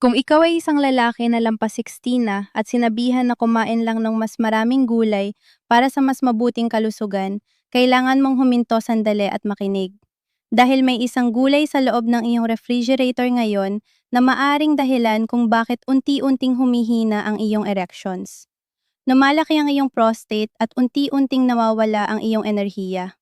Kung ikaw ay isang lalaki na lampas 60 na at sinabihan na kumain lang ng mas maraming gulay para sa mas mabuting kalusugan, kailangan mong huminto sandali at makinig. Dahil may isang gulay sa loob ng iyong refrigerator ngayon na maaring dahilan kung bakit unti-unting humihina ang iyong erections. Lumalaki ang iyong prostate at unti-unting nawawala ang iyong enerhiya.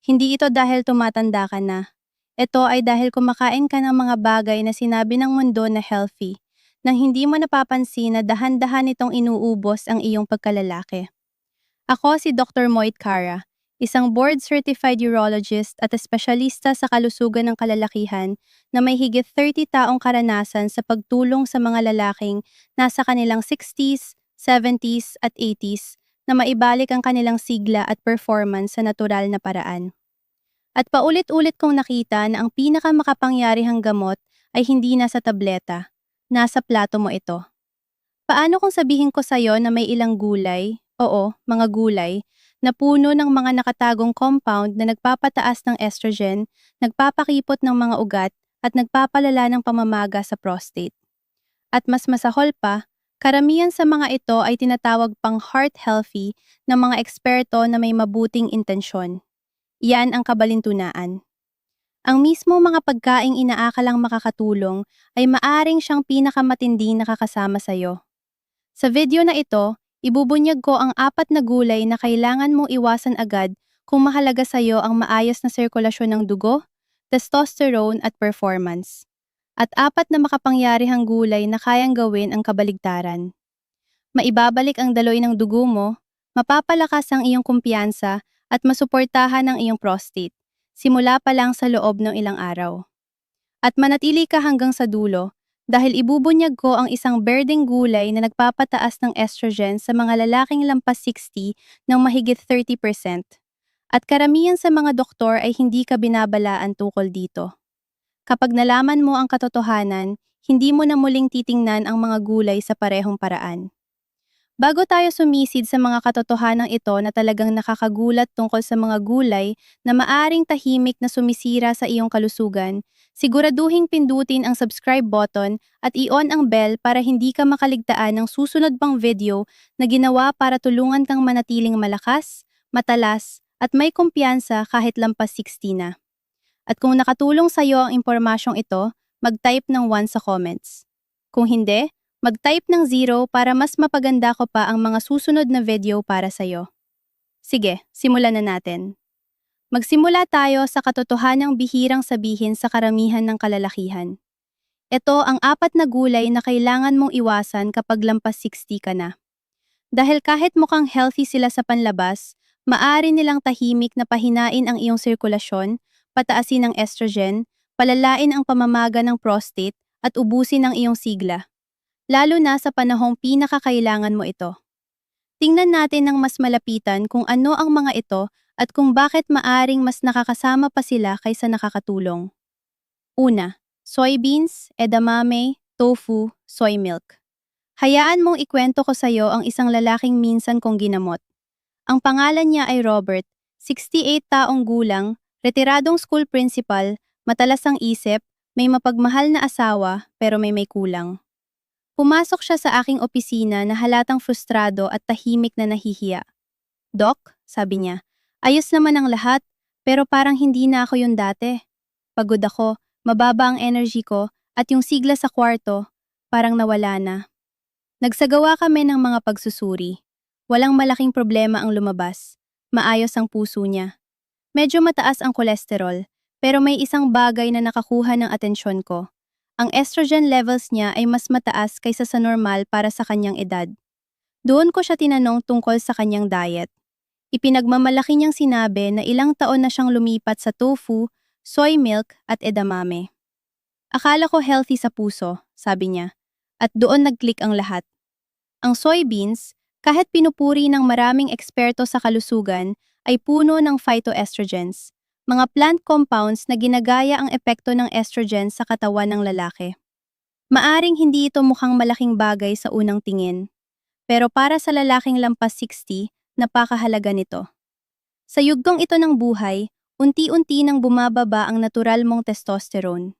Hindi ito dahil tumatanda ka na. Ito ay dahil kumakain ka ng mga bagay na sinabi ng mundo na healthy, nang hindi mo napapansin na dahan-dahan itong inuubos ang iyong pagkalalaki. Ako si Dr. Moit Cara, isang board-certified urologist at espesyalista sa kalusugan ng kalalakihan na may higit 30 taong karanasan sa pagtulong sa mga lalaking nasa kanilang 60s, 70s at 80s na maibalik ang kanilang sigla at performance sa natural na paraan. At paulit-ulit kong nakita na ang pinakamakapangyarihang gamot ay hindi nasa tableta, nasa plato mo ito. Paano kung sabihin ko sa'yo na may ilang gulay, oo, mga gulay, na puno ng mga nakatagong compound na nagpapataas ng estrogen, nagpapakipot ng mga ugat, at nagpapalala ng pamamaga sa prostate. At mas masahol pa, karamihan sa mga ito ay tinatawag pang heart healthy ng mga eksperto na may mabuting intensyon. Iyan ang kabalintunaan. Ang mismo mga pagkaing inaakalang makakatulong ay maaring siyang pinakamatinding nakakasama sa'yo. Sa video na ito, ibubunyag ko ang 4 na gulay na kailangan mong iwasan agad kung mahalaga sa'yo ang maayos na sirkulasyon ng dugo, testosterone at performance. At 4 na makapangyarihang gulay na kayang gawin ang kabaligtaran. Maibabalik ang daloy ng dugo mo, mapapalakas ang iyong kumpiyansa at masuportahan ang iyong prostate, simula pa lang sa loob ng ilang araw. At manatili ka hanggang sa dulo, dahil ibubunyag ko ang isang berdeng gulay na nagpapataas ng estrogen sa mga lalaking lampas 60 ng mahigit 30%. At karamihan sa mga doktor ay hindi ka binabalaan tungkol dito. Kapag nalaman mo ang katotohanan, hindi mo na muling titingnan ang mga gulay sa parehong paraan. Bago tayo sumisid sa mga katotohanang ito na talagang nakakagulat tungkol sa mga gulay na maaring tahimik na sumisira sa iyong kalusugan, siguraduhing pindutin ang subscribe button at i-on ang bell para hindi ka makaligtaan ng susunod pang video na ginawa para tulungan kang manatiling malakas, matalas, at may kumpiyansa kahit lampas 60 na. At kung nakatulong sa iyo ang impormasyong ito, mag-type ng 1 sa comments. Kung hindi, mag-type ng 0 para mas mapaganda ko pa ang mga susunod na video para sa'yo. Sige, simulan na natin. Magsimula tayo sa katotohanang bihirang sabihin sa karamihan ng kalalakihan. Ito ang 4 na gulay na kailangan mong iwasan kapag lampas 60 ka na. Dahil kahit mukhang healthy sila sa panlabas, maaari nilang tahimik na pahinain ang iyong sirkulasyon, pataasin ang estrogen, palalain ang pamamaga ng prostate, at ubusin ang iyong sigla. Lalo na sa panahong pinakakailangan mo ito. Tingnan natin ng mas malapitan kung ano ang mga ito at kung bakit maaring mas nakakasama pa sila kaysa nakakatulong. Una, soybeans, edamame, tofu, soy milk. Hayaan mong ikwento ko sa iyo ang isang lalaking minsan kong ginamot. Ang pangalan niya ay Robert, 68 taong gulang, retiradong school principal, matalas ang isip, may mapagmahal na asawa pero may kulang. Pumasok siya sa aking opisina na halatang frustrado at tahimik na nahihiya. "Doc," sabi niya, "ayos naman ang lahat, pero parang hindi na ako yung dati. Pagod ako, mababa ang energy ko, at yung sigla sa kwarto, parang nawala na." Nagsagawa kami ng mga pagsusuri. Walang malaking problema ang lumabas. Maayos ang puso niya. Medyo mataas ang kolesterol, pero may isang bagay na nakakuha ng atensyon ko. Ang estrogen levels niya ay mas mataas kaysa sa normal para sa kanyang edad. Doon ko siya tinanong tungkol sa kanyang diet. Ipinagmamalaki niyang sinabi na ilang taon na siyang lumipat sa tofu, soy milk at edamame. "Akala ko healthy sa puso," sabi niya, at doon nag-click ang lahat. Ang soybeans, kahit pinupuri ng maraming eksperto sa kalusugan, ay puno ng phytoestrogens, mga plant compounds na ginagaya ang epekto ng estrogen sa katawan ng lalaki. Maaring hindi ito mukhang malaking bagay sa unang tingin, pero para sa lalaking lampas 60, napakahalaga nito. Sa yugtong ito ng buhay, unti-unti nang bumababa ang natural mong testosterone.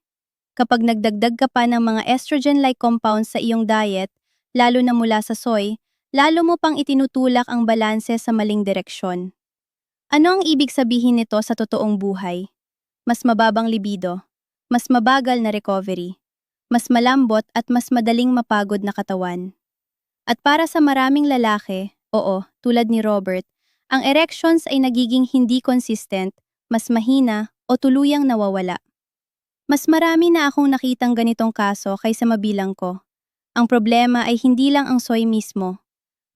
Kapag nagdagdag ka pa ng mga estrogen-like compounds sa iyong diet, lalo na mula sa soy, lalo mo pang itinutulak ang balanse sa maling direksyon. Ano ang ibig sabihin nito sa totoong buhay? Mas mababang libido, mas mabagal na recovery, mas malambot at mas madaling mapagod na katawan. At para sa maraming lalaki, oo, tulad ni Robert, ang erections ay nagiging hindi consistent, mas mahina o tuluyang nawawala. Mas marami na akong nakitang ganitong kaso kaysa mabilang ko. Ang problema ay hindi lang ang soy mismo,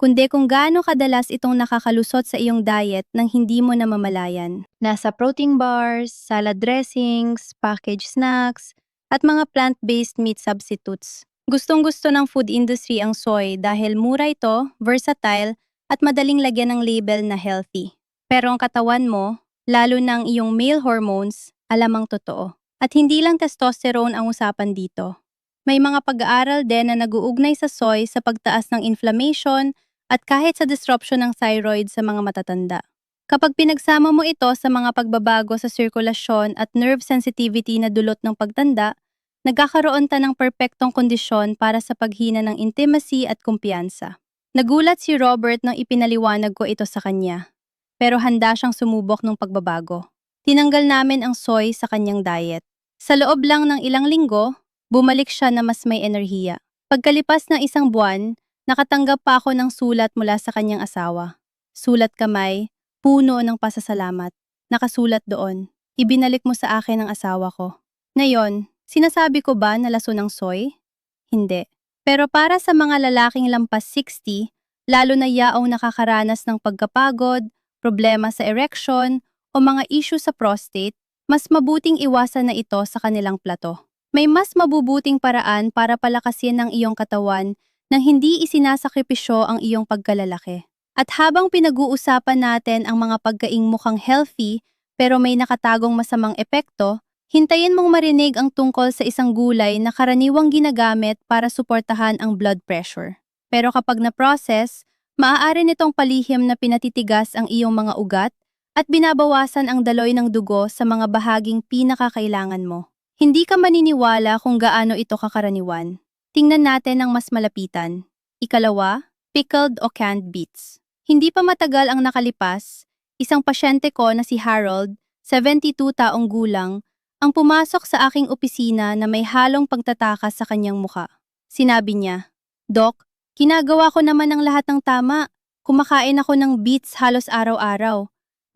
kundi kung gaano kadalas itong nakakalusot sa iyong diet nang hindi mo namamalayan. Nasa protein bars, salad dressings, packaged snacks, at mga plant-based meat substitutes. Gustong-gusto ng food industry ang soy dahil mura ito, versatile, at madaling lagyan ng label na healthy. Pero ang katawan mo, lalo ng iyong male hormones, alam ang totoo. At hindi lang testosterone ang usapan dito. May mga pag-aaral din na nag-uugnay sa soy sa pagtaas ng inflammation at kahit sa disruption ng thyroid sa mga matatanda. Kapag pinagsama mo ito sa mga pagbabago sa sirkulasyon at nerve sensitivity na dulot ng pagtanda, nagkakaroon ta ng perpektong kondisyon para sa paghina ng intimacy at kumpiyansa. Nagulat si Robert nang ipinaliwanag ko ito sa kanya, pero handa siyang sumubok ng pagbabago. Tinanggal namin ang soy sa kanyang diet. Sa loob lang ng ilang linggo, bumalik siya na mas may enerhiya. Pagkalipas ng isang buwan, nakatanggap pa ako ng sulat mula sa kanyang asawa. Sulat kamay, puno ng pasasalamat. Nakasulat doon, ibinalik mo sa akin ang asawa ko. Ngayon, sinasabi ko ba na laso ng soy? Hindi. Pero para sa mga lalaking lampas 60, lalo na yaong nakakaranas ng pagkapagod, problema sa erection, o mga issue sa prostate, mas mabuting iwasan na ito sa kanilang plato. May mas mabubuting paraan para palakasin ang iyong katawan nang hindi isinasakripisyo ang iyong pagkalalaki. At habang pinag-uusapan natin ang mga pagkaing mukhang healthy pero may nakatagong masamang epekto, hintayin mong marinig ang tungkol sa isang gulay na karaniwang ginagamit para suportahan ang blood pressure. Pero kapag na-process, maaari nitong palihim na pinatitigas ang iyong mga ugat at binabawasan ang daloy ng dugo sa mga bahaging pinakakailangan mo. Hindi ka maniniwala kung gaano ito kakaraniwan. Tingnan natin ang mas malapitan. Ikalawa, pickled o canned beets. Hindi pa matagal ang nakalipas, isang pasyente ko na si Harold, 72 taong gulang, ang pumasok sa aking opisina na may halong pagtatakas sa kanyang muka. Sinabi niya, "Doc, ginagawa ko naman ang lahat ng tama. Kumakain ako ng beets halos araw-araw.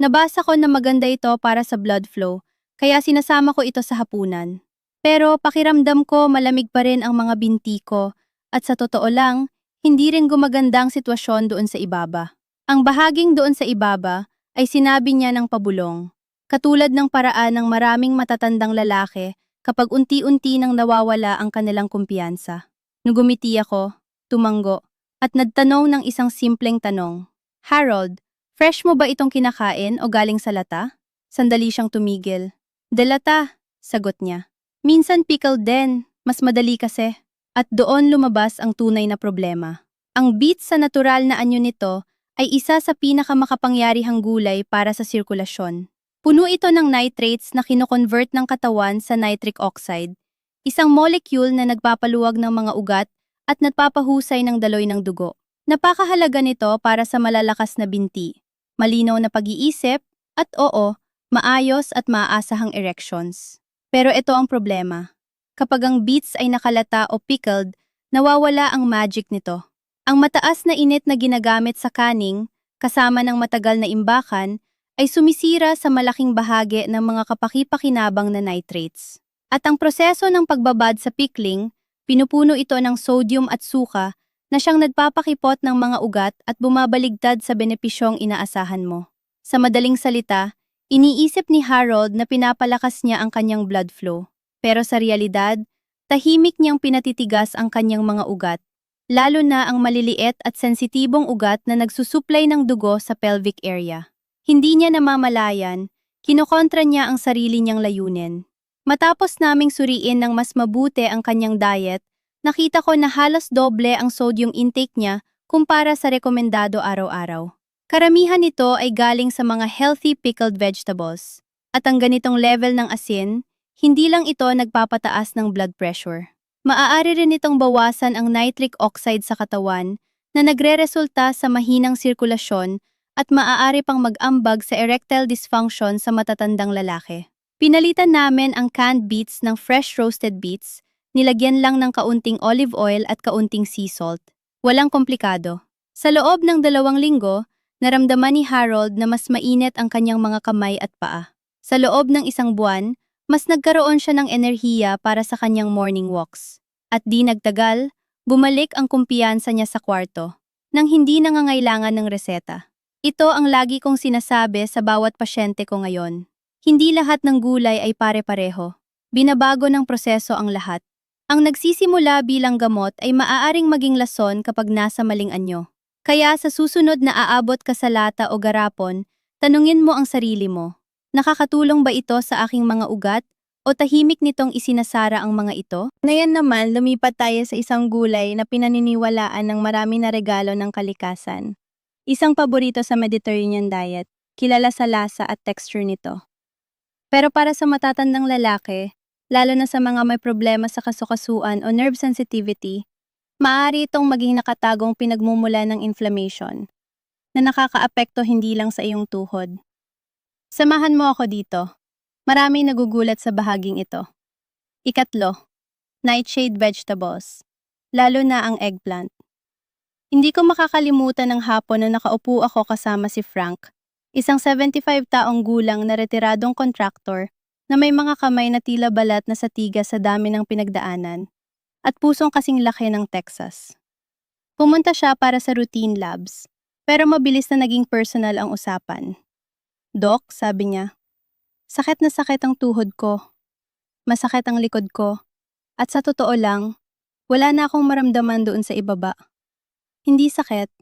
Nabasa ko na maganda ito para sa blood flow, kaya sinasama ko ito sa hapunan. Pero pakiramdam ko malamig pa rin ang mga binti ko at sa totoo lang, hindi rin gumaganda ang sitwasyon doon sa ibaba." Ang bahaging doon sa ibaba ay sinabi niya ng pabulong, katulad ng paraan ng maraming matatandang lalaki kapag unti-unti nang nawawala ang kanilang kumpiyansa. Nugumiti ako, tumanggo, at nagtanong ng isang simpleng tanong. "Harold, fresh mo ba itong kinakain o galing sa lata?" Sandali siyang tumigil. "Delata," sagot niya. "Minsan pickled din, mas madali kasi." At doon lumabas ang tunay na problema. Ang beets sa natural na anyo nito ay isa sa pinakamakapangyarihang gulay para sa sirkulasyon. Puno ito ng nitrates na kinoconvert ng katawan sa nitric oxide, isang molecule na nagpapaluwag ng mga ugat at nagpapahusay ng daloy ng dugo. Napakahalaga nito para sa malalakas na binti, malinaw na pag-iisip, at oo, maayos at maaasahang erections. Pero ito ang problema. Kapag ang beets ay nakalata o pickled, nawawala ang magic nito. Ang mataas na init na ginagamit sa canning, kasama ng matagal na imbakan, ay sumisira sa malaking bahagi ng mga kapaki-pakinabang na nitrates. At ang proseso ng pagbabad sa pickling, pinupuno ito ng sodium at suka na siyang nagpapakipot ng mga ugat at bumabaligtad sa benepisyong inaasahan mo. Sa madaling salita, iniisip ni Harold na pinapalakas niya ang kanyang blood flow. Pero sa realidad, tahimik niyang pinatitigas ang kanyang mga ugat, lalo na ang maliliit at sensitibong ugat na nagsusuplay ng dugo sa pelvic area. Hindi niya namamalayan, kinokontra niya ang sarili niyang layunin. Matapos naming suriin ng mas mabuti ang kanyang diet, nakita ko na halos doble ang sodium intake niya kumpara sa rekomendado araw-araw. Karamihan nito ay galing sa mga healthy pickled vegetables. At ang ganitong level ng asin, Hindi lang ito nagpapataas ng blood pressure. Maaari rin itong bawasan ang nitric oxide sa katawan na nagreresulta sa mahinang sirkulasyon at maaari pang mag-ambag sa erectile dysfunction sa matatandang lalaki. Pinalitan namin ang canned beets ng fresh roasted beets, nilagyan lang ng kaunting olive oil at kaunting sea salt. Walang komplikado. Sa loob ng 2 linggo, naramdaman ni Harold na mas mainit ang kanyang mga kamay at paa. Sa loob ng 1 buwan, mas nagkaroon siya ng enerhiya para sa kanyang morning walks. At di nagtagal, bumalik ang kumpiyansa niya sa kwarto, nang hindi nangangailangan ng reseta. Ito ang lagi kong sinasabi sa bawat pasyente ko ngayon. Hindi lahat ng gulay ay pare-pareho. Binabago ng proseso ang lahat. Ang nagsisimula bilang gamot ay maaaring maging lason kapag nasa maling anyo. Kaya sa susunod na aabot ka sa lata o garapon, tanungin mo ang sarili mo. Nakakatulong ba ito sa aking mga ugat o tahimik nitong isinasara ang mga ito? Ngayon naman, lumipat tayo sa isang gulay na pinaniniwalaan ng marami na regalo ng kalikasan. Isang paborito sa Mediterranean diet, kilala sa lasa at texture nito. Pero para sa matatandang lalaki, lalo na sa mga may problema sa kasukasuan o nerve sensitivity, maaari itong maging nakatagong pinagmumula ng inflammation na nakakaapekto hindi lang sa iyong tuhod. Samahan mo ako dito. Maraming nagugulat sa bahaging ito. Ikatlo, nightshade vegetables, lalo na ang eggplant. Hindi ko makakalimutan ng hapon na nakaupo ako kasama si Frank, isang 75 taong gulang na retiradong kontraktor na may mga kamay na tila balat na sa tiga sa dami ng pinagdaanan at pusong kasing laki ng Texas. Pumunta siya para sa routine labs, pero mabilis na naging personal ang usapan. "Doc," sabi niya, "sakit na sakit ang tuhod ko, masakit ang likod ko, at sa totoo lang, wala na akong maramdaman doon sa ibaba. Hindi sakit,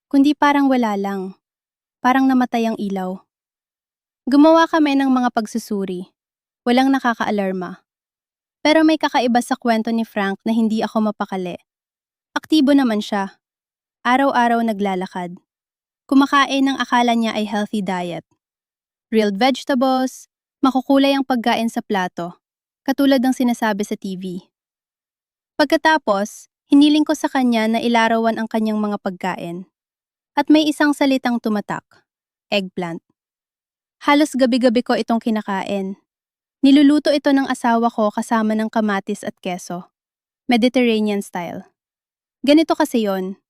kundi parang wala lang, parang namatay ang ilaw." Gumawa kami ng mga pagsusuri, walang nakakaalarma. Pero may kakaiba sa kwento ni Frank na hindi ako mapakali. Aktibo naman siya, araw-araw naglalakad. Kumakain ng akala niya ay healthy diet. Grilled vegetables, makukulay ang pagkain sa plato, katulad ng sinasabi sa TV. Pagkatapos, hiniling ko sa kanya na ilarawan ang kanyang mga pagkain. At may isang salitang tumatak, eggplant. Halos gabi-gabi ko itong kinakain. Niluluto ito ng asawa ko kasama ng kamatis at keso, Mediterranean style. Ganito kasi yon.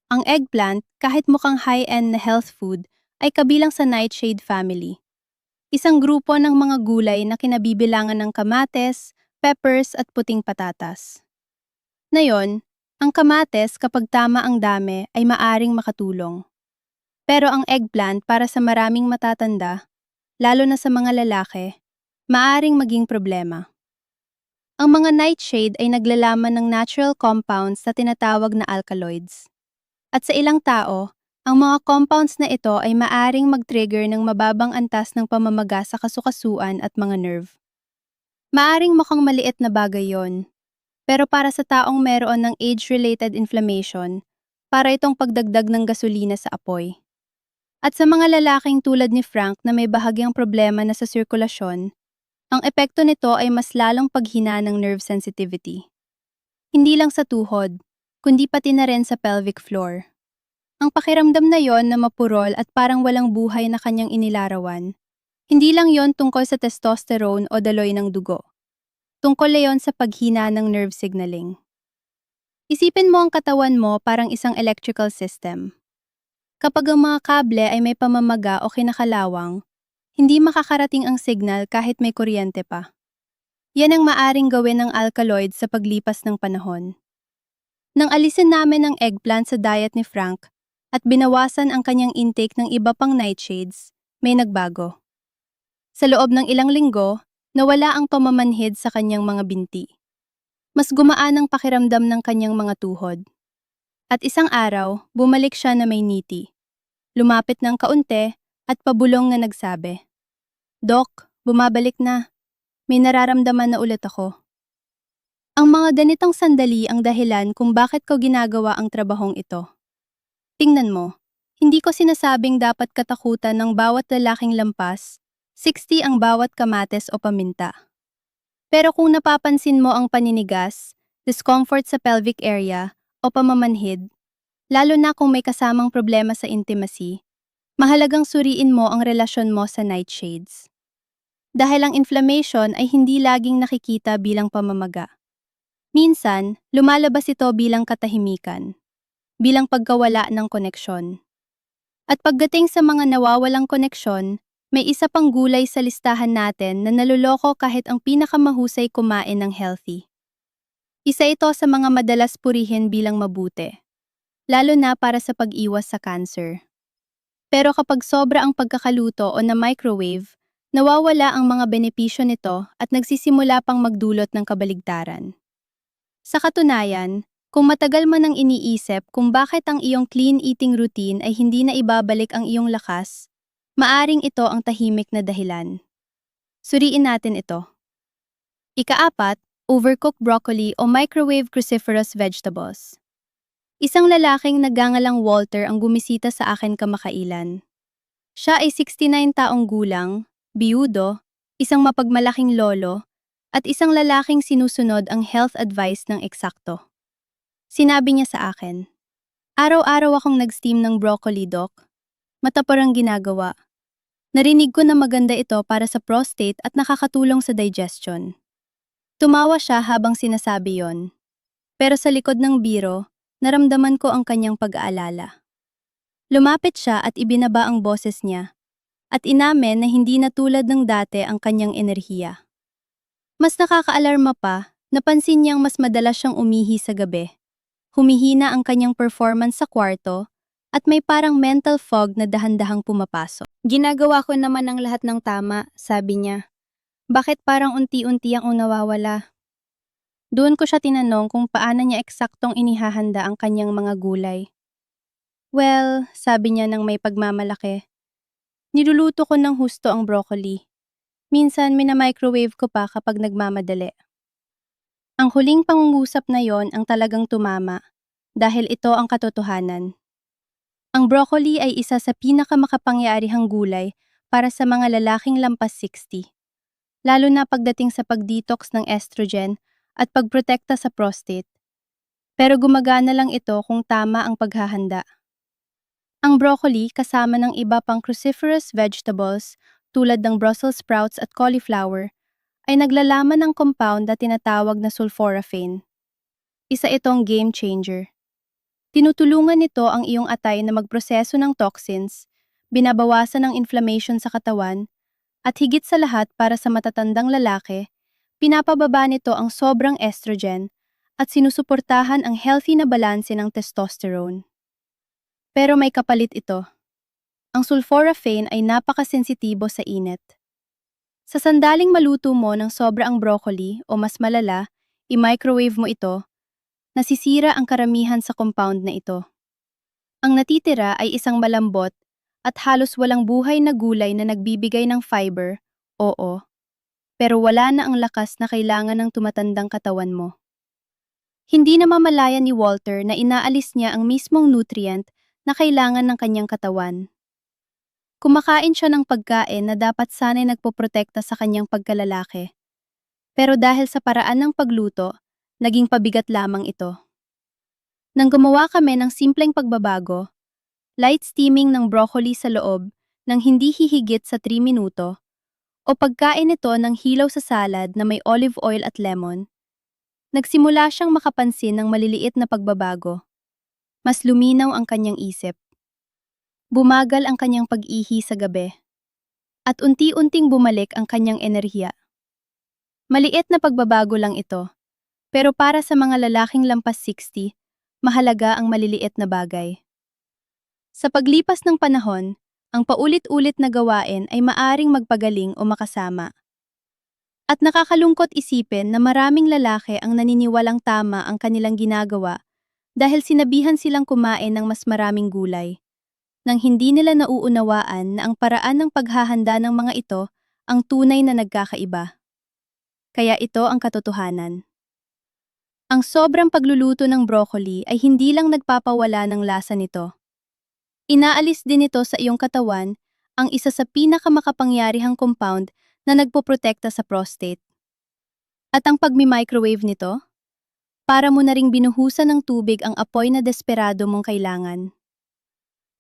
Ang eggplant, kahit mukhang high-end na health food, ay kabilang sa nightshade family. Isang grupo ng mga gulay na kinabibilangan ng kamates, peppers at puting patatas. Ngayon, ang kamates kapag tama ang dami ay maaring makatulong. Pero ang eggplant para sa maraming matatanda, lalo na sa mga lalaki, maaring maging problema. Ang mga nightshade ay naglalaman ng natural compounds na tinatawag na alkaloids. At sa ilang tao, ang mga compounds na ito ay maaring mag-trigger ng mababang antas ng pamamaga sa kasukasuan at mga nerve. Maaring mukhang maliit na bagay yon, pero para sa taong meron ng age-related inflammation, para itong pagdagdag ng gasolina sa apoy. At sa mga lalaking tulad ni Frank na may bahagyang problema na sa sirkulasyon, ang epekto nito ay mas lalong paghina ng nerve sensitivity. Hindi lang sa tuhod, kundi pati na rin sa pelvic floor. Ang pakiramdam na yon na mapurol at parang walang buhay na kanyang inilarawan, hindi lang yon tungkol sa testosterone o daloy ng dugo. Tungkol na yon sa paghina ng nerve signaling. Isipin mo ang katawan mo parang isang electrical system. Kapag ang mga kable ay may pamamaga o kinakalawang, hindi makakarating ang signal kahit may kuryente pa. Yan ang maaring gawin ng alkaloids sa paglipas ng panahon. Nang alisin namin ang eggplant sa diet ni Frank at binawasan ang kanyang intake ng iba pang nightshades, may nagbago. Sa loob ng ilang linggo, nawala ang pamamanhid sa kanyang mga binti. Mas gumaan ang pakiramdam ng kanyang mga tuhod. At isang araw, bumalik siya na may ngiti. Lumapit ng kaunti at pabulong na nagsabi, "Doc, bumabalik na. May nararamdaman na ulit ako." Ang mga ganitong sandali ang dahilan kung bakit ko ginagawa ang trabahong ito. Tingnan mo, hindi ko sinasabing dapat katakutan ng bawat lalaking lampas, 60 ang bawat kamates o paminta. Pero kung napapansin mo ang paninigas, discomfort sa pelvic area, o pamamanhid, lalo na kung may kasamang problema sa intimacy, mahalagang suriin mo ang relasyon mo sa nightshades. Dahil ang inflammation ay hindi laging nakikita bilang pamamaga. Minsan, lumalabas ito bilang katahimikan, bilang pagkawala ng koneksyon. At pagdating sa mga nawawalang koneksyon, may isa pang gulay sa listahan natin na naluloko kahit ang pinakamahusay kumain ng healthy. Isa ito sa mga madalas purihin bilang mabuti, lalo na para sa pag-iwas sa cancer. Pero kapag sobra ang pagkakaluto o na microwave, nawawala ang mga benepisyo nito at nagsisimula pang magdulot ng kabaligtaran. Sa katunayan, kung matagal mo nang iniisip kung bakit ang iyong clean eating routine ay hindi na ibabalik ang iyong lakas, maaring ito ang tahimik na dahilan. Suriin natin ito. Ikaapat, overcooked broccoli o microwave cruciferous vegetables. Isang lalaking nagangalang Walter ang gumisita sa akin kamakailan. Siya ay 69 taong gulang, biyudo, isang mapagmalaking lolo, at isang lalaking sinusunod ang health advice ng eksakto. Sinabi niya sa akin, "Araw-araw akong nag-steam ng broccoli, Doc. Mataporang ginagawa. Narinig ko na maganda ito para sa prostate at nakakatulong sa digestion." Tumawa siya habang sinasabi yon. Pero sa likod ng biro, naramdaman ko ang kanyang pag-aalala. Lumapit siya at ibinaba ang boses niya, at inamin na hindi na tulad ng dati ang kanyang enerhiya. Mas nakakaalarma pa, napansin niyang mas madalas siyang umihi sa gabi. Humihina ang kanyang performance sa kwarto, at may parang mental fog na dahan-dahang pumapasok. "Ginagawa ko naman ang lahat ng tama," sabi niya. "Bakit parang unti-unti ang nawawala?" Doon ko siya tinanong kung paano niya eksaktong inihahanda ang kanyang mga gulay. "Well," sabi niya ng may pagmamalaki, "niluluto ko ng husto ang broccoli. Minsan mina-microwave ko pa kapag nagmamadali." Ang huling pangungusap na yon ang talagang tumama, dahil ito ang katotohanan. Ang broccoli ay isa sa pinakamakapangyarihang gulay para sa mga lalaking lampas 60, lalo na pagdating sa pag-detox ng estrogen at pagprotekta sa prostate. Pero gumagana lang ito kung tama ang paghahanda. Ang broccoli kasama ng iba pang cruciferous vegetables tulad ng Brussels sprouts at cauliflower ay naglalaman ng compound na tinatawag na sulforaphane. Isa itong game changer. Tinutulungan nito ang iyong atay na magproseso ng toxins, binabawasan ang inflammation sa katawan, at higit sa lahat para sa matatandang lalaki, pinapababa nito ang sobrang estrogen at sinusuportahan ang healthy na balanse ng testosterone. Pero may kapalit ito. Ang sulforaphane ay napakasensitibo sa init. Sa sandaling maluto mo ng sobra ang broccoli o mas malala, i-microwave mo ito, nasisira ang karamihan sa compound na ito. Ang natitira ay isang malambot at halos walang buhay na gulay na nagbibigay ng fiber, oo, pero wala na ang lakas na kailangan ng tumatandang katawan mo. Hindi na mamalaya ni Walter na inaalis niya ang mismong nutrient na kailangan ng kanyang katawan. Kumakain siya ng pagkain na dapat sana'y nagpoprotekta sa kanyang pagkalalaki. Pero dahil sa paraan ng pagluto, naging pabigat lamang ito. Nang gumawa kami ng simpleng pagbabago, light steaming ng broccoli sa loob nang hindi hihigit sa 3 minuto, o pagkain ito ng hilaw sa salad na may olive oil at lemon, nagsimula siyang makapansin ng maliliit na pagbabago. Mas luminaw ang kanyang isip. Bumagal ang kanyang pag-ihi sa gabi. At unti-unting bumalik ang kanyang enerhiya. Maliit na pagbabago lang ito. Pero para sa mga lalaking lampas 60, mahalaga ang maliliit na bagay. Sa paglipas ng panahon, ang paulit-ulit na gawain ay maaring magpagaling o makasama. At nakakalungkot isipin na maraming lalaki ang naniniwalang tama ang kanilang ginagawa dahil sinabihan silang kumain ng mas maraming gulay, nang hindi nila nauunawaan na ang paraan ng paghahanda ng mga ito ang tunay na nagkakaiba. Kaya ito ang katotohanan. Ang sobrang pagluluto ng broccoli ay hindi lang nagpapawala ng lasa nito. Inaalis din ito sa iyong katawan ang isa sa pinakamakapangyarihang compound na nagpoprotekta sa prostate. At ang pagmi-microwave nito, para mo na ring binuhusan ng tubig ang apoy na desperado mong kailangan.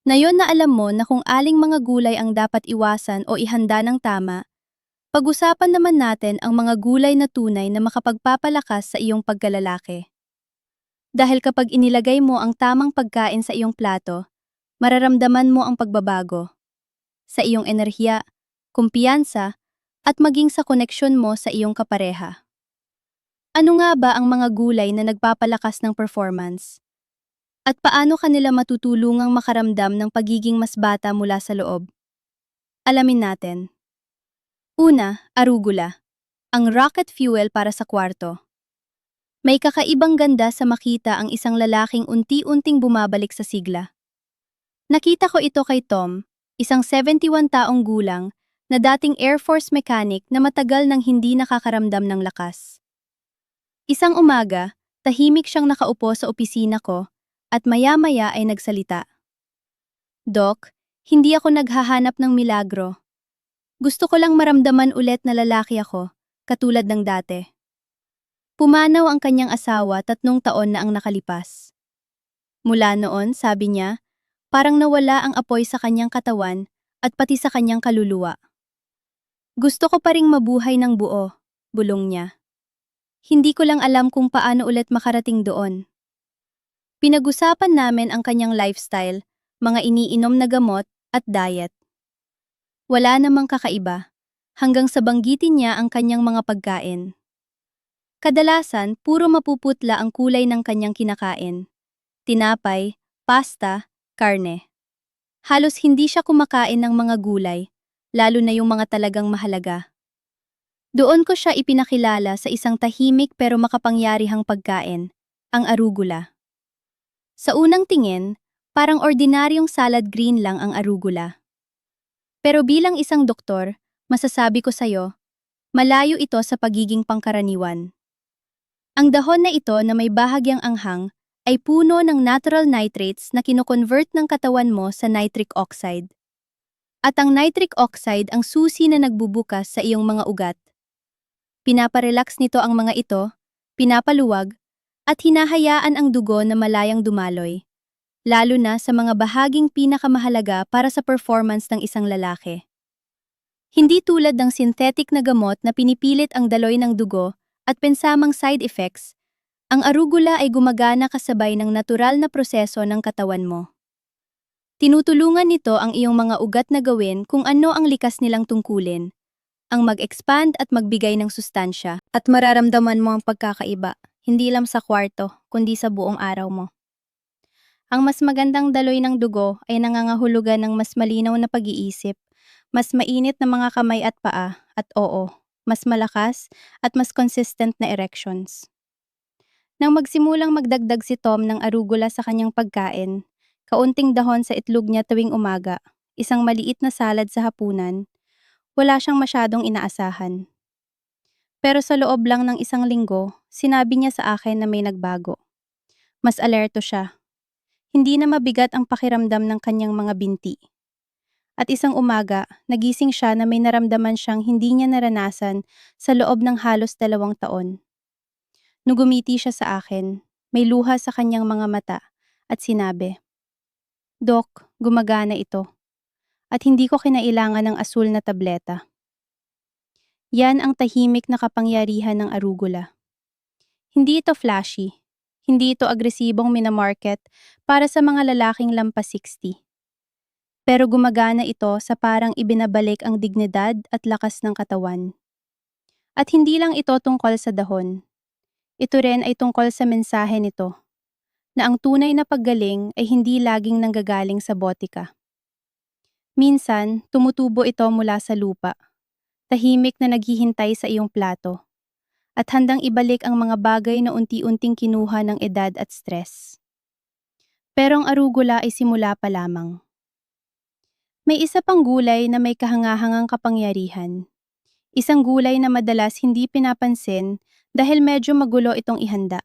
Ngayon na alam mo na kung aling mga gulay ang dapat iwasan o ihanda ng tama, pag-usapan naman natin ang mga gulay na tunay na makapagpapalakas sa iyong pagkalalaki. Dahil kapag inilagay mo ang tamang pagkain sa iyong plato, mararamdaman mo ang pagbabago sa iyong enerhiya, kumpiyansa, at maging sa koneksyon mo sa iyong kapareha. Ano nga ba ang mga gulay na nagpapalakas ng performance? At paano kanila matutulungang makaramdam ng pagiging mas bata mula sa loob? Alamin natin. Una, arugula, ang rocket fuel para sa kwarto. May kakaibang ganda sa makita ang isang lalaking unti-unting bumabalik sa sigla. Nakita ko ito kay Tom, isang 71 taong gulang na dating Air Force mechanic na matagal nang hindi nakakaramdam ng lakas. Isang umaga, tahimik siyang nakaupo sa opisina ko at maya-maya ay nagsalita. "Doc, hindi ako naghahanap ng milagro. Gusto ko lang maramdaman ulit na lalaki ako, katulad ng dati." Pumanaw ang kanyang asawa 3 taon na ang nakalipas. Mula noon, sabi niya, parang nawala ang apoy sa kanyang katawan at pati sa kanyang kaluluwa. "Gusto ko pa ring mabuhay ng buo," bulong niya. "Hindi ko lang alam kung paano ulit makarating doon." Pinag-usapan namin ang kanyang lifestyle, mga iniinom na gamot, at diet. Wala namang kakaiba, hanggang sa banggitin niya ang kanyang mga pagkain. Kadalasan, puro mapuputla ang kulay ng kanyang kinakain. Tinapay, pasta, karne. Halos hindi siya kumakain ng mga gulay, lalo na yung mga talagang mahalaga. Doon ko siya ipinakilala sa isang tahimik pero makapangyarihang pagkain, ang arugula. Sa unang tingin, parang ordinaryong salad green lang ang arugula. Pero bilang isang doktor, masasabi ko sa'yo, malayo ito sa pagiging pangkaraniwan. Ang dahon na ito na may bahagyang anghang ay puno ng natural nitrates na kinoconvert ng katawan mo sa nitric oxide. At ang nitric oxide ang susi na nagbubukas sa iyong mga ugat. Pinaparelax nito ang mga ito, pinapaluwag, at hinahayaan ang dugo na malayang dumaloy, lalo na sa mga bahaging pinakamahalaga para sa performance ng isang lalaki. Hindi tulad ng synthetic na gamot na pinipilit ang daloy ng dugo at pensamang side effects, ang arugula ay gumagana kasabay ng natural na proseso ng katawan mo. Tinutulungan nito ang iyong mga ugat na gawin kung ano ang likas nilang tungkulin, ang mag-expand at magbigay ng sustansya, at mararamdaman mo ang pagkakaiba, hindi lang sa kwarto, kundi sa buong araw mo. Ang mas magandang daloy ng dugo ay nangangahulugan ng mas malinaw na pag-iisip, mas mainit na mga kamay at paa, at oo, mas malakas at mas consistent na erections. Nang magsimulang magdagdag si Tom ng arugula sa kanyang pagkain, kaunting dahon sa itlog niya tuwing umaga, isang maliit na salad sa hapunan, wala siyang masyadong inaasahan. Pero sa loob lang ng isang linggo, sinabi niya sa akin na may nagbago. Mas alerto siya. Hindi na mabigat ang pakiramdam ng kanyang mga binti. At isang umaga, nagising siya na may naramdaman siyang hindi niya naranasan sa loob ng halos 2 taon. Nugumiti siya sa akin, may luha sa kanyang mga mata, at sinabi, "Dok, gumagana ito. At hindi ko kinailangan ng asul na tableta." Yan ang tahimik na kapangyarihan ng arugula. Hindi ito flashy. Hindi ito agresibong minamarket para sa mga lalaking lampas 60. Pero gumagana ito sa parang ibinabalik ang dignidad at lakas ng katawan. At hindi lang ito tungkol sa dahon. Ito rin ay tungkol sa mensahe nito, na ang tunay na paggaling ay hindi laging nanggagaling sa botika. Minsan, tumutubo ito mula sa lupa, tahimik na naghihintay sa iyong plato, at handang ibalik ang mga bagay na unti-unting kinuha ng edad at stress. Pero ang arugula ay simula pa lamang. May isa pang gulay na may kahangahangang kapangyarihan. Isang gulay na madalas hindi pinapansin dahil medyo magulo itong ihanda.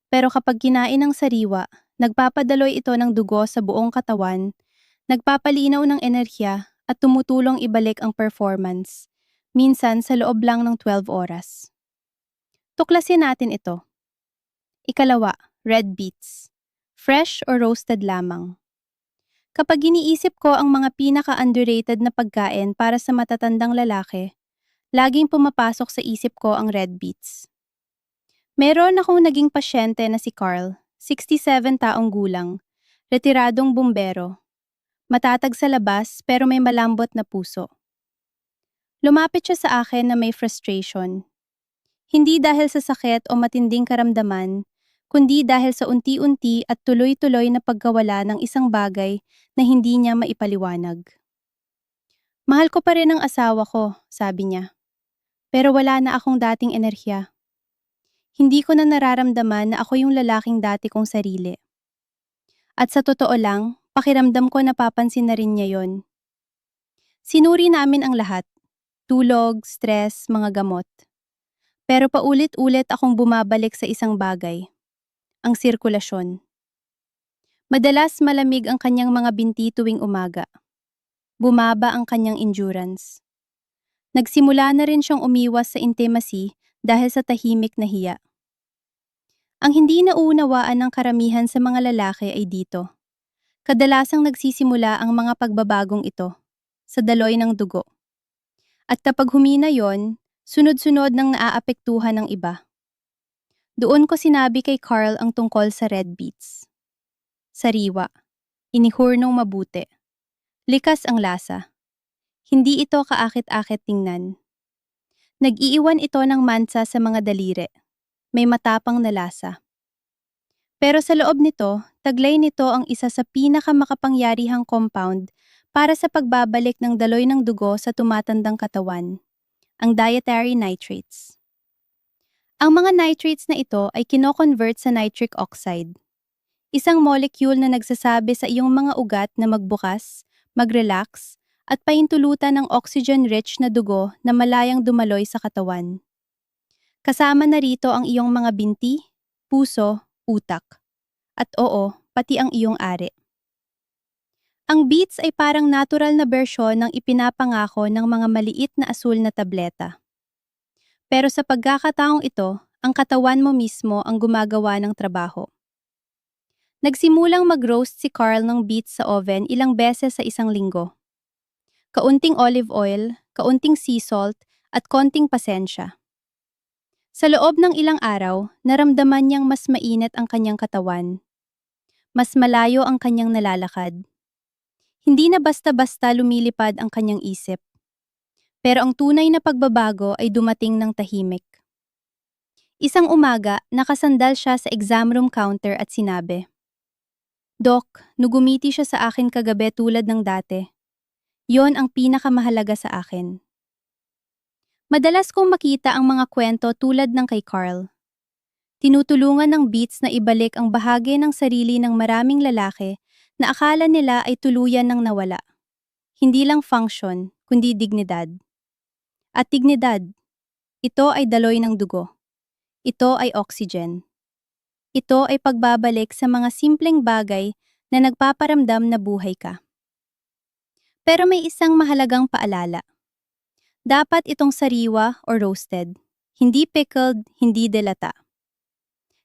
Pero kapag kinain ng sariwa, nagpapadaloy ito ng dugo sa buong katawan, nagpapalinaw ng enerhiya at tumutulong ibalik ang performance, minsan sa loob lang ng 12 oras. Tuklasin natin ito. Ikalawa, red beets. Fresh or roasted lamang. Kapag iniisip ko ang mga pinaka-underrated na pagkain para sa matatandang lalaki, laging pumapasok sa isip ko ang red beets. Meron akong naging pasyente na si Carl, 67 taong gulang, retiradong bumbero. Matatag sa labas pero may malambot na puso. Lumapit siya sa akin na may frustration. Hindi dahil sa sakit o matinding karamdaman, kundi dahil sa unti-unti at tuloy-tuloy na pagkawala ng isang bagay na hindi niya maipaliwanag. Mahal ko pa rin ang asawa ko, sabi niya. Pero wala na akong dating enerhiya. Hindi ko na nararamdaman na ako yung lalaking dati kong sarili. At sa totoo lang, pakiramdam ko napapansin na rin niya yon. Sinuri namin ang lahat. Tulog, stress, mga gamot. Pero paulit-ulit akong bumabalik sa isang bagay. Ang sirkulasyon. Madalas malamig ang kanyang mga binti tuwing umaga. Bumaba ang kanyang endurance. Nagsimula na rin siyang umiwas sa intimacy dahil sa tahimik na hiya. Ang hindi nauunawaan ng karamihan sa mga lalaki ay dito. Kadalasang nagsisimula ang mga pagbabagong ito sa daloy ng dugo. At kapag humina yon, sunod-sunod nang naaapektuhan ng iba. Doon ko sinabi kay Carl ang tungkol sa red beets. Sariwa. Inihurnong mabuti. Likas ang lasa. Hindi ito kaakit-akit tingnan. Nag-iiwan ito ng mansa sa mga daliri. May matapang na lasa. Pero sa loob nito, taglay nito ang isa sa pinakamakapangyarihang compound para sa pagbabalik ng daloy ng dugo sa tumatandang katawan, ang dietary nitrates. Ang mga nitrates na ito ay kino-convert sa nitric oxide, isang molecule na nagsasabi sa iyong mga ugat na magbukas, mag-relax, at pahintulutan ng oxygen-rich na dugo na malayang dumaloy sa katawan. Kasama na rito ang iyong mga binti, puso, utak, at oo, pati ang iyong ari. Ang beets ay parang natural na bersyon ng ipinapangako ng mga maliit na asul na tableta. Pero sa pagkakataong ito, ang katawan mo mismo ang gumagawa ng trabaho. Nagsimulang mag-roast si Carl ng beets sa oven ilang beses sa isang linggo. Kaunting olive oil, kaunting sea salt, at konting pasensya. Sa loob ng ilang araw, naramdaman niyang mas mainit ang kanyang katawan. Mas malayo ang kanyang nalalakad. Hindi na basta-basta lumilipad ang kanyang isip. Pero ang tunay na pagbabago ay dumating ng tahimik. Isang umaga, nakasandal siya sa exam room counter at sinabi, "Doc, nugumiti siya sa akin kagabi tulad ng dati. Yon ang pinakamahalaga sa akin." Madalas kong makita ang mga kwento tulad ng kay Carl. Tinutulungan ng beets na ibalik ang bahagi ng sarili ng maraming lalaki na akala nila ay tuluyan ng nawala. Hindi lang function, kundi dignidad. At dignidad, ito ay daloy ng dugo. Ito ay oxygen. Ito ay pagbabalik sa mga simpleng bagay na nagpaparamdam na buhay ka. Pero may isang mahalagang paalala. Dapat itong sariwa o roasted. Hindi pickled, hindi delata.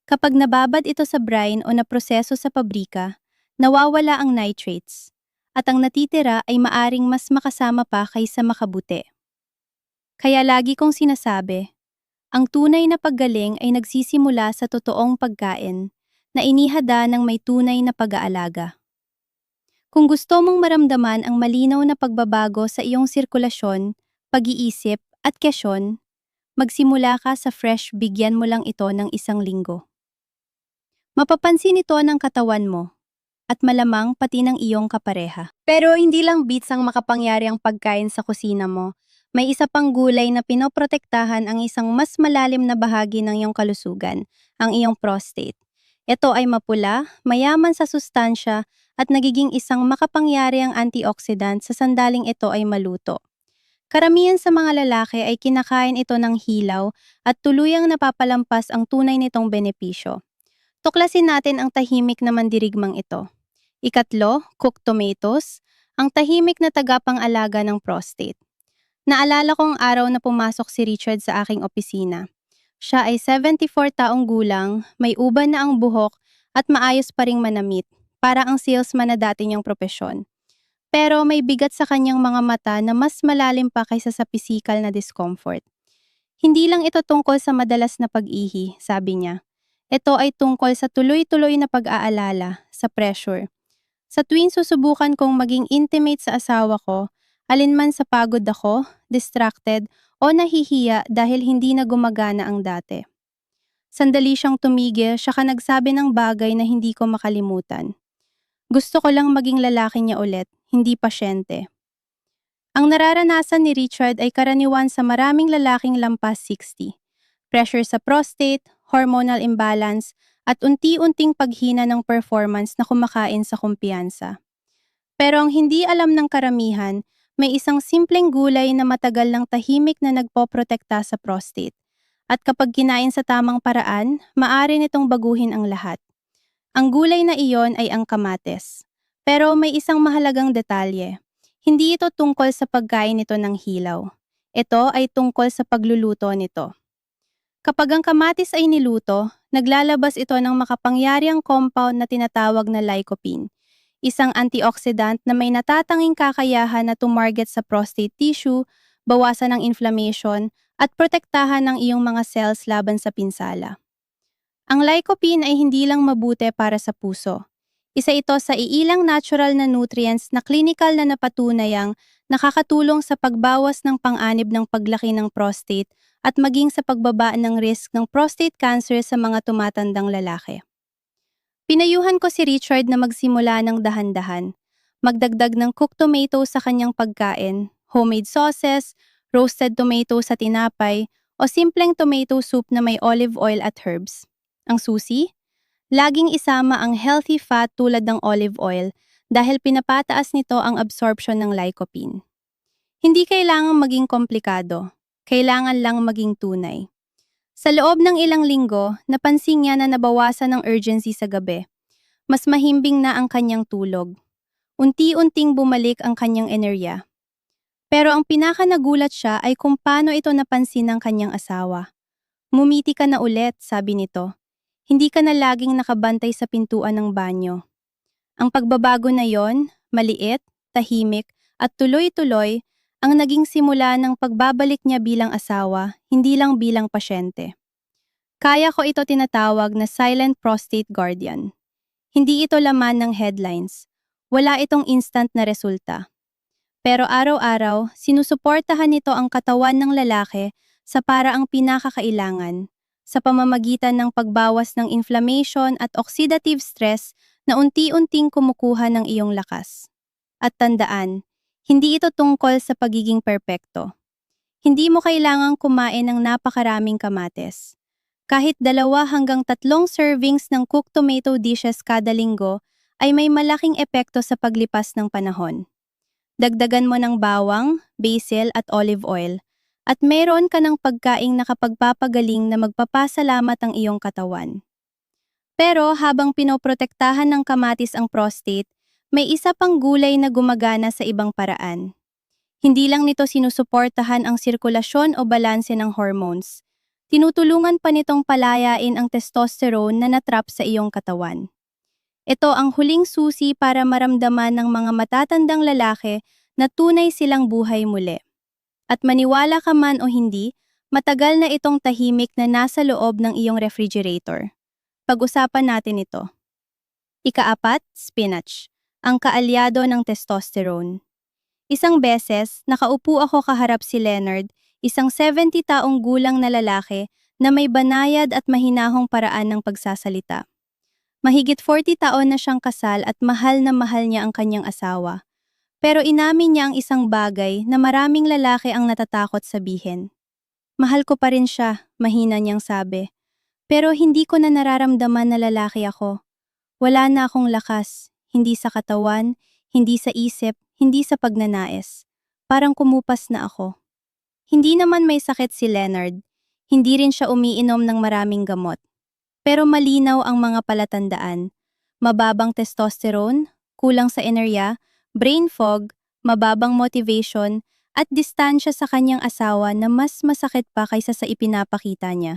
Kapag nababad ito sa brine o naproseso sa pabrika, nawawala ang nitrates, at ang natitira ay maaring mas makasama pa kaysa makabuti. Kaya lagi kong sinasabi, ang tunay na paggaling ay nagsisimula sa totoong pagkain na inihada ng may tunay na pag-aalaga. Kung gusto mong maramdaman ang malinaw na pagbabago sa iyong sirkulasyon, pag-iisip at kesyon, magsimula ka sa fresh, bigyan mo lang ito ng 1 linggo. Mapapansin ito ng katawan mo, at malamang pati ng iyong kapareha. Pero hindi lang beets ang makapangyariang pagkain sa kusina mo. May isa pang gulay na pinoprotektahan ang isang mas malalim na bahagi ng iyong kalusugan, ang iyong prostate. Ito ay mapula, mayaman sa sustansya, at nagiging isang makapangyariang antioxidant sa sandaling ito ay maluto. Karamihan sa mga lalaki ay kinakain ito ng hilaw at tuluyang napapalampas ang tunay nitong benepisyo. Tuklasin natin ang tahimik na mandirigmang ito. Ikatlo, cooked tomatoes, ang tahimik na tagapang-alaga ng prostate. Naalala kong araw na pumasok si Richard sa aking opisina. Siya ay 74 taong gulang, may uban na ang buhok at maayos pa ring manamit, para ang salesman na dati niyang propesyon. Pero may bigat sa kanyang mga mata na mas malalim pa kaysa sa pisikal na discomfort. Hindi lang ito tungkol sa madalas na pag-ihi, sabi niya. Ito ay tungkol sa tuloy-tuloy na pag-aalala, sa pressure. Sa tuwing susubukan kong maging intimate sa asawa ko, alinman sa pagod ako, distracted, o nahihiya dahil hindi na gumagana ang dati. Sandali siyang tumigil, siya ka nagsabi ng bagay na hindi ko makalimutan. Gusto ko lang maging lalaki niya ulit, hindi pasyente. Ang nararanasan ni Richard ay karaniwan sa maraming lalaking lampas 60. Pressure sa prostate, hormonal imbalance, at unti-unting paghina ng performance na kumakain sa kumpiyansa. Pero ang hindi alam ng karamihan, may isang simpleng gulay na matagal ng tahimik na nagpoprotekta sa prostate. At kapag kinain sa tamang paraan, maaari nitong baguhin ang lahat. Ang gulay na iyon ay ang kamates. Pero may isang mahalagang detalye. Hindi ito tungkol sa pagkain nito ng hilaw. Ito ay tungkol sa pagluluto nito. Kapag ang kamatis ay niluto, naglalabas ito ng makapangyariang compound na tinatawag na lycopene, isang antioxidant na may natatanging kakayahan na tumarget sa prostate tissue, bawasan ang inflammation, at protektahan ng iyong mga cells laban sa pinsala. Ang lycopene ay hindi lang mabuti para sa puso. Isa ito sa iilang natural na nutrients na clinical na napatunayang nakakatulong sa pagbawas ng pang-anib ng paglaki ng prostate at maging sa pagbaba ng risk ng prostate cancer sa mga tumatandang lalaki. Pinayuhan ko si Richard na magsimula ng dahan-dahan. Magdagdag ng cooked tomato sa kanyang pagkain, homemade sauces, roasted tomato sa tinapay, o simpleng tomato soup na may olive oil at herbs. Ang susi? Laging isama ang healthy fat tulad ng olive oil dahil pinapataas nito ang absorption ng lycopene. Hindi kailangang maging komplikado. Kailangan lang maging tunay. Sa loob ng ilang linggo, napansin niya na nabawasan ng urgency sa gabi. Mas mahimbing na ang kanyang tulog. Unti-unting bumalik ang kanyang enerhiya. Pero ang pinaka-nagulat siya ay kung paano ito napansin ng kanyang asawa. Mumiti ka na ulit, sabi nito. Hindi ka na laging nakabantay sa pintuan ng banyo. Ang pagbabago na yon, maliit, tahimik, at tuloy-tuloy, ang naging simula ng pagbabalik niya bilang asawa, hindi lang bilang pasyente. Kaya ko ito tinatawag na silent prostate guardian. Hindi ito laman ng headlines. Wala itong instant na resulta. Pero araw-araw, sinusuportahan nito ang katawan ng lalaki sa paraang pinakakailangan, sa pamamagitan ng pagbawas ng inflammation at oxidative stress na unti-unting kumukuha ng iyong lakas. At tandaan, hindi ito tungkol sa pagiging perpekto. Hindi mo kailangang kumain ng napakaraming kamates. Kahit 2 hanggang 3 servings ng cooked tomato dishes kada linggo ay may malaking epekto sa paglipas ng panahon. Dagdagan mo ng bawang, basil at olive oil at mayroon ka ng pagkaing nakapagpapagaling na magpapasalamat ang iyong katawan. Pero habang pinoprotektahan ng kamatis ang prostate, may isa pang gulay na gumagana sa ibang paraan. Hindi lang nito sinusuportahan ang sirkulasyon o balanse ng hormones. Tinutulungan pa nitong palayain ang testosterone na natrap sa iyong katawan. Ito ang huling susi para maramdaman ng mga matatandang lalaki na tunay silang buhay muli. At maniwala ka man o hindi, matagal na itong tahimik na nasa loob ng iyong refrigerator. Pag-usapan natin ito. Ika-4, spinach, ang kaalyado ng testosterone. Isang beses, nakaupo ako kaharap si Leonard, isang 70 taong gulang na lalaki na may banayad at mahinahong paraan ng pagsasalita. Mahigit 40 taon na siyang kasal at mahal niya ang kanyang asawa. Pero inamin niya ang isang bagay na maraming lalaki ang natatakot sabihin. Mahal ko pa rin siya, mahina niyang sabi. Pero hindi ko na nararamdaman na lalaki ako. Wala na akong lakas, hindi sa katawan, hindi sa isip, hindi sa pagnanais. Parang kumupas na ako. Hindi naman may sakit si Leonard. Hindi rin siya umiinom ng maraming gamot. Pero malinaw ang mga palatandaan. Mababang testosterone, kulang sa enerhiya, brain fog, mababang motivation, at distansya sa kanyang asawa na mas masakit pa kaysa sa ipinapakita niya.